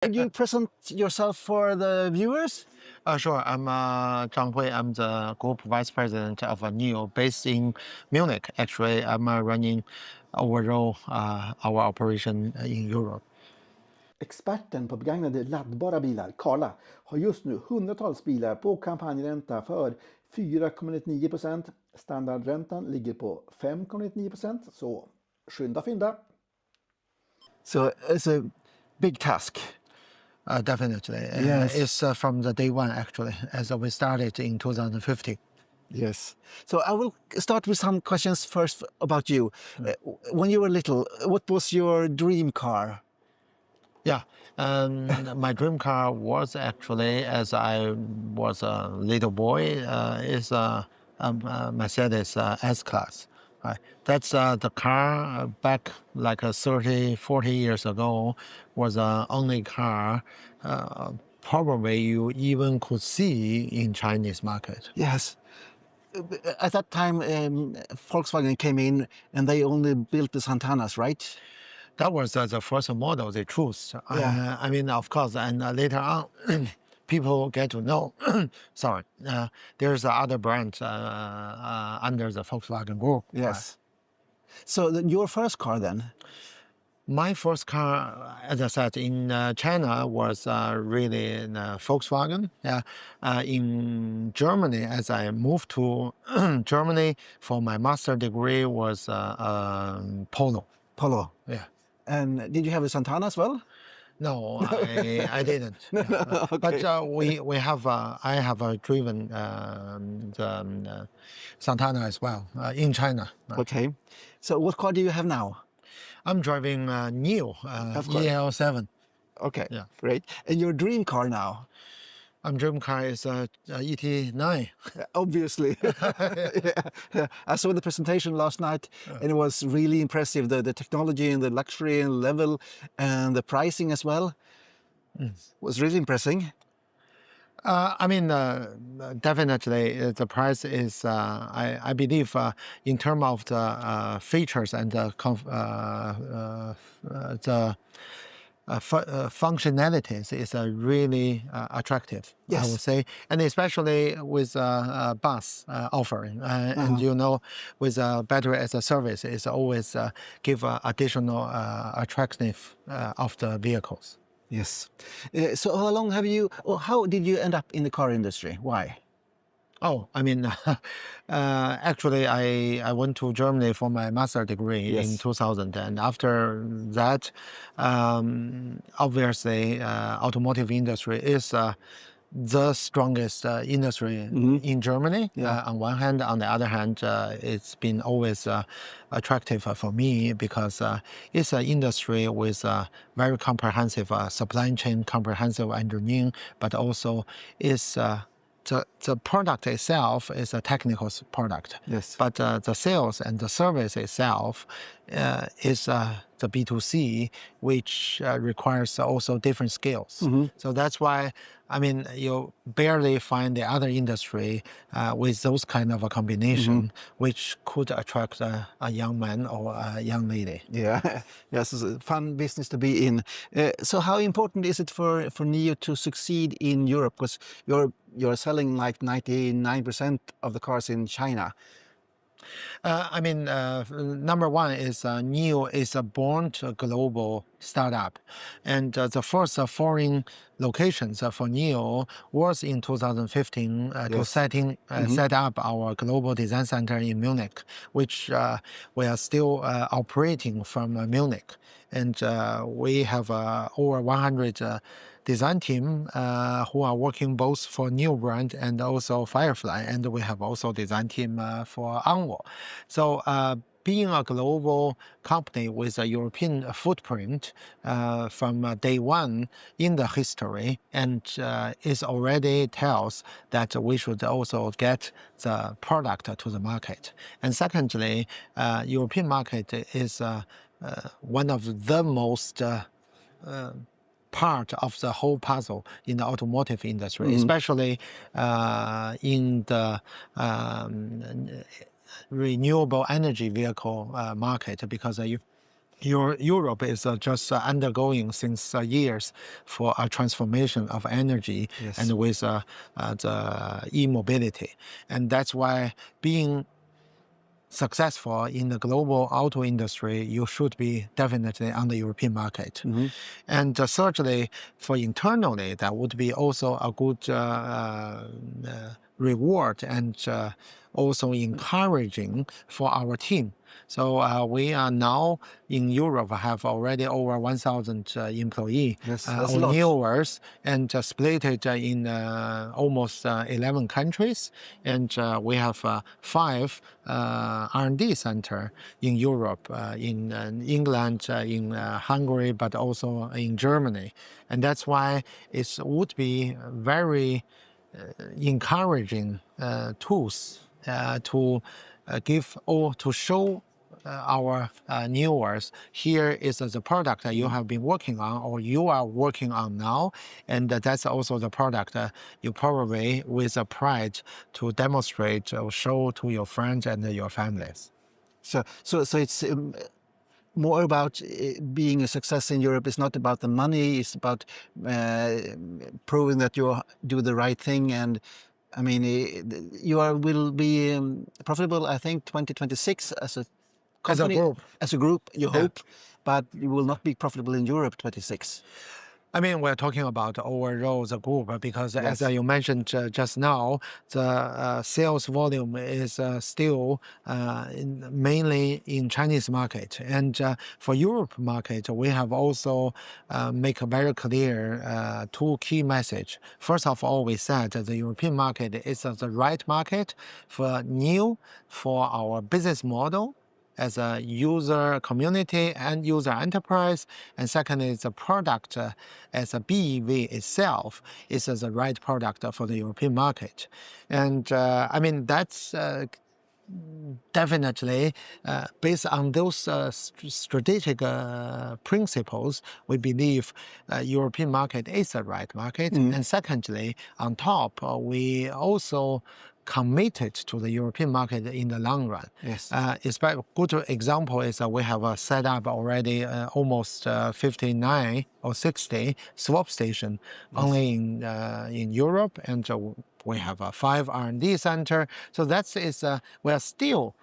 Could you present yourself for the viewers? Sure. I'm Zhang Hui. I'm the Group Vice President of NIO based in Munich. Actually, I'm running overall our operation in Europe. Experten på begagnade laddbara bilar, Carla, har just nu hundratals bilar på kampanjränta för 4,99%. Standardräntan ligger på 5,99%, så skynda fynda. So it's a big task. Definitely. Yes. It's from the day one, actually, as we started in 2015. Yes. So I will start with some questions first about you. When you were little, what was your dream car? Yeah, my dream car was actually, as I was a little boy, is a Mercedes S-Class. Right. That's the car back like 30, 40 years ago was the only car probably you even could see in Chinese market. Yes. At that time, Volkswagen came in and they only built the Santanas, right? That was the first model they chose. Yeah. I mean, of course, and later on, people get to know, sorry, there's other brands under the Volkswagen group. Yes. So your first car then? My first car, as I said, in China was really Volkswagen. In Germany, as I moved to Germany for my master degree, was Polo. Polo. Yeah. And did you have a Santana as well? No, I didn't. Okay. But we have I have driven the Santana as well in China. Okay. So what car do you have now? I'm driving NIO EL7. Okay. Yeah. Great. And your dream car now? My dream car is ET9. Obviously. Yeah. I saw the presentation last night and it was really impressive. The technology and the luxury and level and the pricing as well was really impressive. I mean, definitely the price is, I believe, in terms of the features and the functionalities is really attractive, Yes. I would say, and especially with bus offering. And you know, with battery as a service, it's always give additional attractiveness of the vehicles. Yes. So how long have you, or how did you end up in the car industry? Why? Oh, I mean, actually, I went to Germany for my master degree in 2000, and after that, obviously, automotive industry is the strongest industry in Germany. On one hand, on the other hand, it's been always attractive for me because it's an industry with very comprehensive supply chain, comprehensive engineering, but also is the product itself is a technical product. Yes. But the sales and the service itself is the B2C, which requires also different skills. So that's why, I mean, you barely find the other industry with those kind of a combination, which could attract a young man or a young lady. Yeah, yes, it's a fun business to be in. So how important is it for NIO to succeed in Europe? Because you're selling like 99% of the cars in China. I mean, number one is NIO is a born global startup. And the first foreign locations for NIO was in 2015 to set up our global design center in Munich, which we are still operating from Munich. And we have over 100 design team who are working both for NIO brand and also Firefly, and we have also design team for Onvo. So being a global company with a European footprint from day one in the history, and it already tells that we should also get the product to the market. And secondly, European market is one of the most part of the whole puzzle in the automotive industry, especially in the renewable energy vehicle market, because Europe is just undergoing since years for a transformation of energy and with the e-mobility. And that's why being successful in the global auto industry, you should be definitely on the European market. And thirdly, for internally, that would be also a good reward and also encouraging for our team. So we are now in Europe have already over 1,000 employees that's or newers, and split it in almost 11 countries. And we have 5 R&D center in Europe, in England, in Hungary, but also in Germany. And that's why it would be very encouraging tools to give or to show our newers, here is the product that you have been working on or you are working on now, and that's also the product you probably with a pride to demonstrate or show to your friends and your families. So it's more about being a success in Europe. It's not about the money. It's about proving that you do the right thing. And I mean, you will be profitable, I think, 2026 as a company, as a group, you hope, but you will not be profitable in Europe 26. I mean, we're talking about overall the group because as you mentioned just now, the sales volume is still mainly in Chinese market. And for Europe market, we have also make a very clear 2 key message. First of all, we said that the European market is the right market for NIO, for our business model, as a user community and user enterprise. And second is the product as a BEV itself is the right product for the European market. And I mean, that's definitely based on those strategic principles, we believe European market is the right market. And secondly, on top, we also committed to the European market in the long run. A good example is we have set up already almost 59 or 60 swap station only in Europe, and we have a 5 R&D center. So that is we are still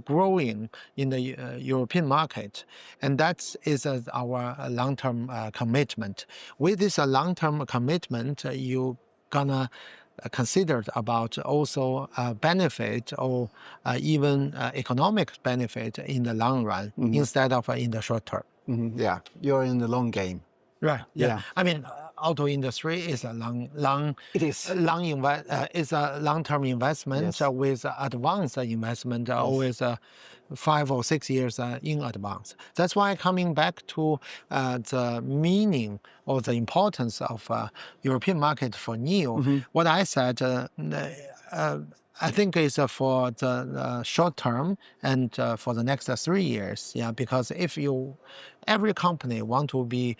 growing in the European market, and that is our long-term commitment. With this long-term commitment, you gonna considered about also benefit or even economic benefit in the long run instead of in the short term. Yeah, you're in the long game. Right. Yeah. I mean, auto industry is a it's a long-term investment with advanced investment, always 5 or 6 years in advance. That's why coming back to the meaning or the importance of European market for NIO, what I said, I think is for the short term and for the next 3 years. Yeah, because if every company want to be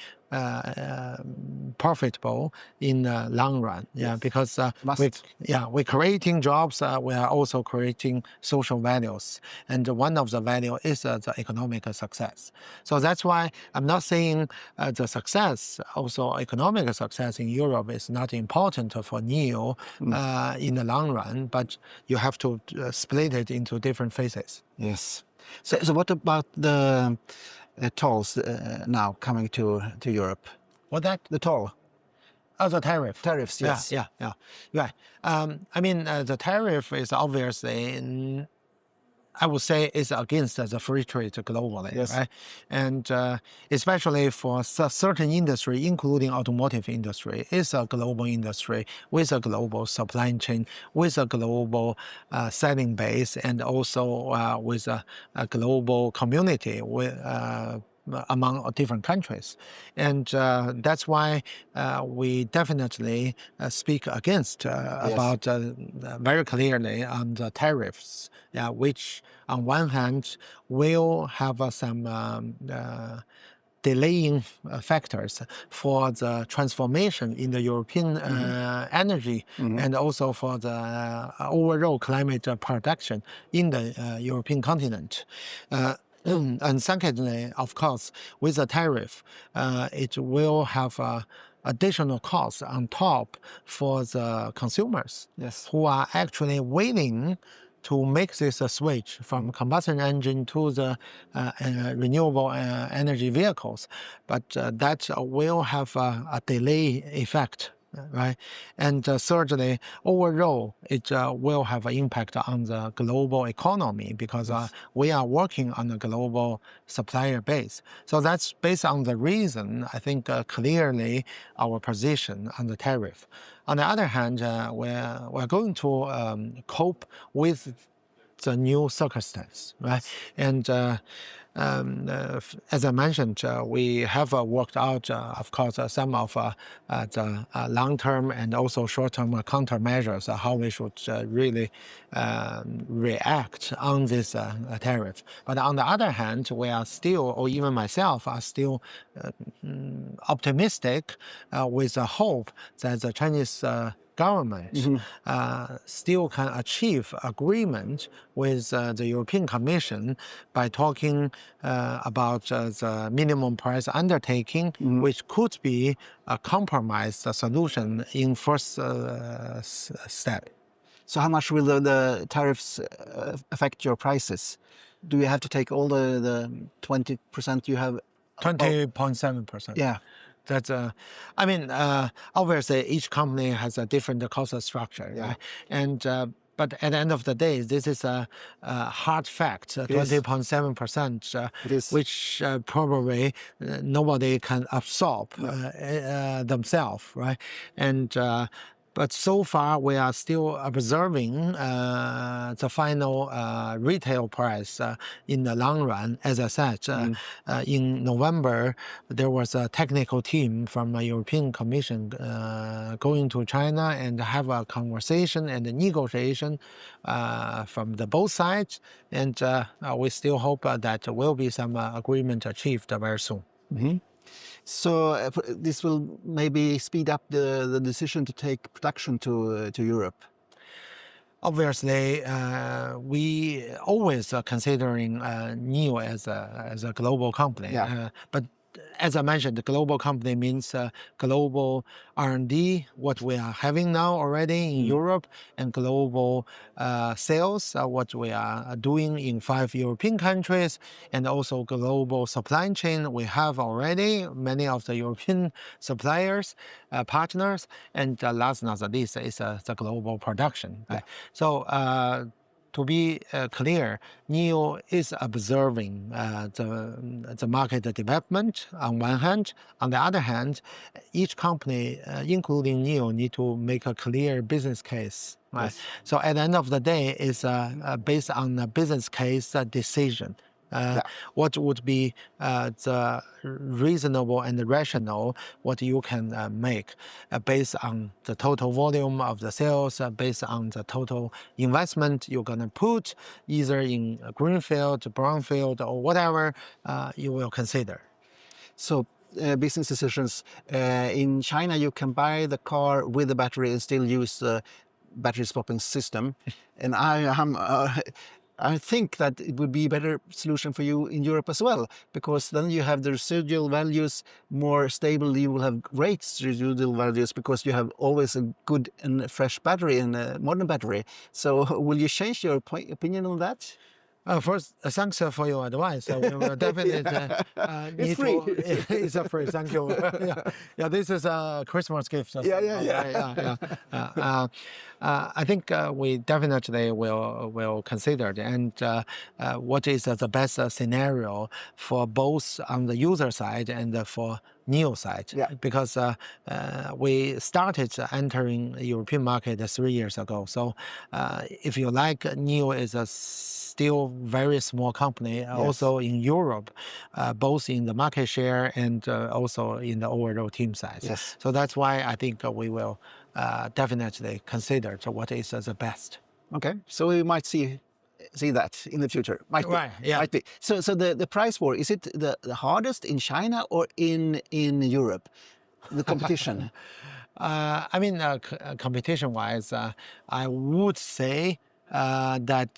profitable in the long run. Yeah, because we're creating jobs. We are also creating social values, and one of the value is the economic success. So that's why I'm not saying the success, also economic success in Europe is not important for NIO in the long run, but you have to split it into different phases. Yes. So what about the tolls now coming to Europe? What that? The toll. Oh, the tariff. Tariffs, yes. Yeah. Right. I mean, the tariff is obviously, I would say, is against the free trade globally, right? And especially for certain industry, including automotive industry, is a global industry with a global supply chain, with a global selling base, and also with a global community with among different countries. And that's why we definitely speak against about very clearly on the tariffs, which on one hand will have some delaying factors for the transformation in the European energy and also for the overall climate production in the European continent. And secondly, of course, with the tariff, it will have additional costs on top for the consumers Yes. who are actually willing to make this switch from combustion engine to the renewable energy vehicles. But that will have a delay effect. Right, and thirdly, overall, it will have an impact on the global economy because we are working on a global supplier base. So that's based on the reason, I think clearly our position on the tariff. On the other hand, we're going to cope with the new circumstance, right? And as I mentioned, we have worked out, of course, some of the long-term and also short-term countermeasures, how we should really react on this tariff. But on the other hand, we are still, or even myself, are still optimistic with the hope that the Chinese government still can achieve agreement with the European Commission by talking about the minimum price undertaking, which could be a compromise solution in first step. So how much will the tariffs affect your prices? Do you have to take all the 20% you have? 20.7%. Yeah. That's I mean, obviously each company has a different cost structure, right? And but at the end of the day, this is a hard fact, 20.7%, which probably nobody can absorb themselves, right? And but so far, we are still observing the final retail price in the long run. As I said, in November, there was a technical team from the European Commission going to China and have a conversation and a negotiation from the both sides. And we still hope that there will be some agreement achieved very soon. So this will maybe speed up the decision to take production to Europe. Obviously, we always are considering NIO as a global company. But as I mentioned, the global company means global R&D, what we are having now already in Europe, and global sales, what we are doing in 5 European countries, and also global supply chain we have already, many of the European suppliers, partners, and last but not least is the global production. Right? So to be clear, NIO is observing the market development on one hand. On the other hand, each company, including NIO, need to make a clear business case. Right? So at the end of the day, it's based on a business case decision. What would be the reasonable and rational what you can make based on the total volume of the sales, based on the total investment you're going to put either in greenfield, brownfield, or whatever you will consider. So business decisions, in China you can buy the car with the battery and still use the battery swapping system. And I think that it would be a better solution for you in Europe as well, because then you have the residual values more stable. You will have great residual values because you have always a good and fresh battery and a modern battery. So will you change your opinion on that? First, thanks for your advice. We will definitely need free. It's a free. Thank you. Yeah, this is a Christmas gift. I think we definitely will consider it, and what is the best scenario for both on the user side and for NIO side, because we started entering the European market 3 years ago. So if you like, NIO is a still very small company, also in Europe, both in the market share and also in the overall team size. So that's why I think we will definitely consider what is the best. Okay, so we might see that in the future. Might be. So the price war, is it the hardest in China or in Europe, the competition? I mean, competition-wise, I would say that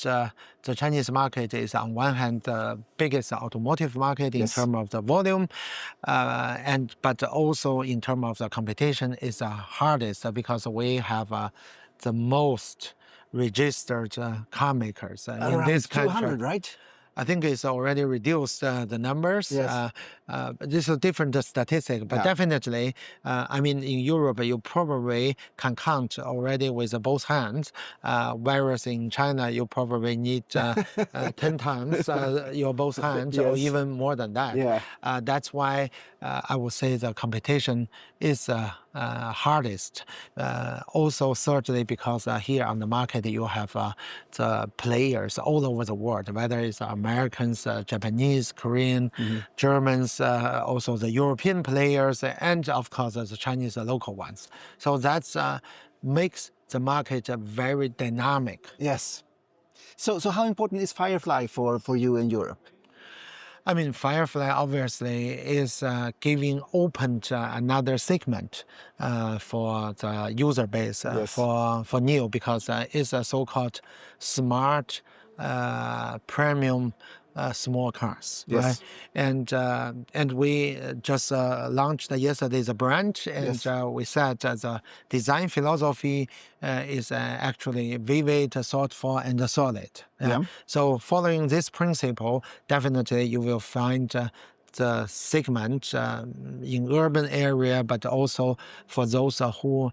the Chinese market is on one hand the biggest automotive market in Yes. terms of the volume, but also in terms of the competition is the hardest because we have the most registered car makers in Around this country. 200, right? I think it's already reduced the numbers. Yes. This is a different statistic, but Yeah. definitely, I mean, in Europe, you probably can count already with both hands, whereas in China, you probably need 10 times your both hands or Yes. even more than that. Yeah. That's why I would say the competition is hardest. Also, thirdly, because here on the market, you have the players all over the world, whether it's Americans, Japanese, Korean, Germans, also the European players, and of course the Chinese local ones. So that makes the market very dynamic. Yes. So how important is Firefly for you in Europe? I mean, Firefly obviously is opened another segment for the user base Yes. for NIO because it's a so-called smart premium small cars, Yes. right? And we just launched yesterday the brand, and Yes. we said the design philosophy is actually vivid, thoughtful, and solid. Yeah. So following this principle, definitely you will find the segment in urban area, but also for those who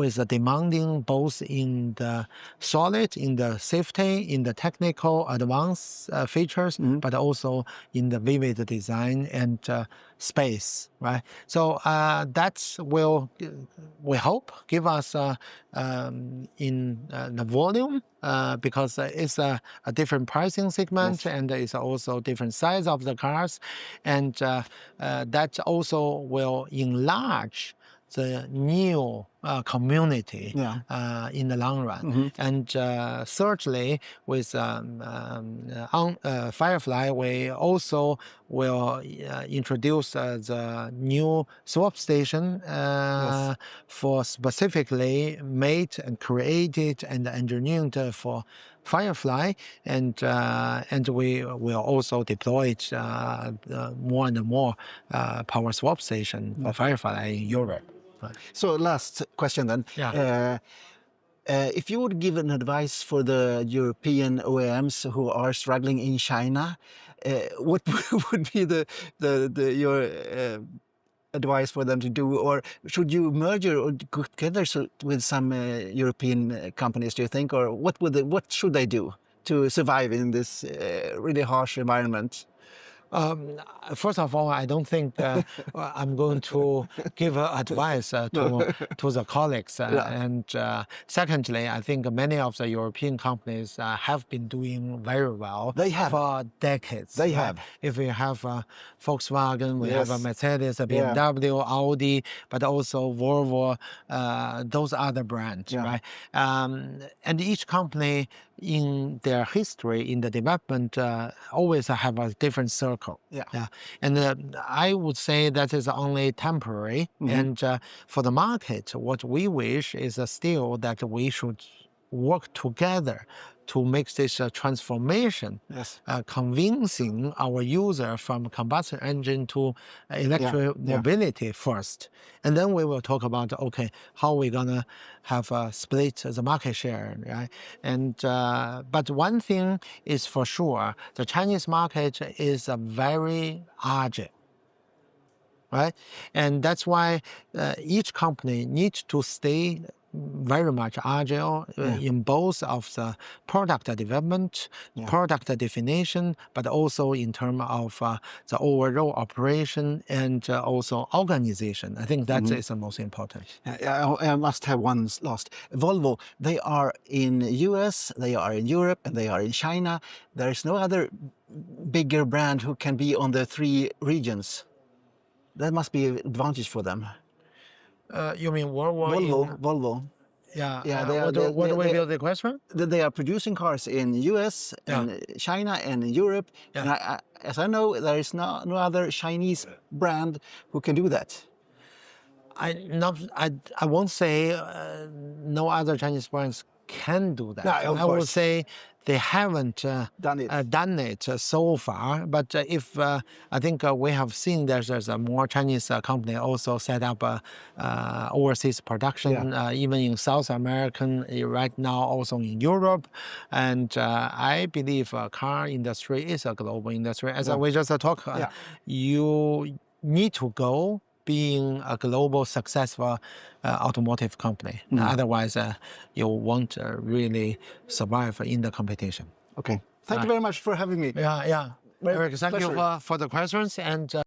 is demanding both in the solid, in the safety, in the technical advanced features, but also in the vivid design and space, right? So that will, we hope, give us in the volume because it's a different pricing segment, Yes. and it's also different size of the cars, and that also will enlarge the new community in the long run. And thirdly, with Firefly, we also will introduce the new swap station for specifically made and created and engineered for Firefly, and we will also deploy it more and more power swap station for Firefly in Europe. So last question then. Yeah. If you would give an advice for the European OEMs who are struggling in China, what would be your advice for them to do, or should you merge or go together with some European companies? Do you think, or what should they do to survive in this really harsh environment? First of all, I don't think I'm going to give advice to the colleagues. And secondly, I think many of the European companies have been doing very well for decades. They have. If we have Volkswagen, we have a Mercedes, a Yeah. BMW, Audi, but also Volvo, those other brands, right? And each company in their history, in the development, always have a different circle. And I would say that is only temporary. And for the market, what we wish is still that we should work together to make this transformation, convincing our user from combustion engine to electric mobility first. And then we will talk about, okay, how we're gonna have split the market share, right? And but one thing is for sure, the Chinese market is very agile, right? And that's why each company needs to stay very much agile in both of the product development, product definition, but also in terms of the overall operation and also organization. I think that is the most important. I must have one last. Volvo, they are in US, they are in Europe, and they are in China. There is no other bigger brand who can be on the three regions. That must be an advantage for them. You mean Volvo? Volvo. Yeah. What do we build the question? They are producing cars in US and China and in Europe. And as I know, there is no other Chinese brand who can do that. I won't say no other Chinese brands can do that. Yeah, of I would course. say they haven't Done it. so far. But if I think we have seen there's a more Chinese company also set up overseas production, even in South American right now, also in Europe. And I believe car industry is a global industry. As we just talked, you need to go being a global successful automotive company. Otherwise, you won't really survive in the competition. Okay. Thank you very much for having me. Yeah. Very Eric, thank you pleasure. for the questions. And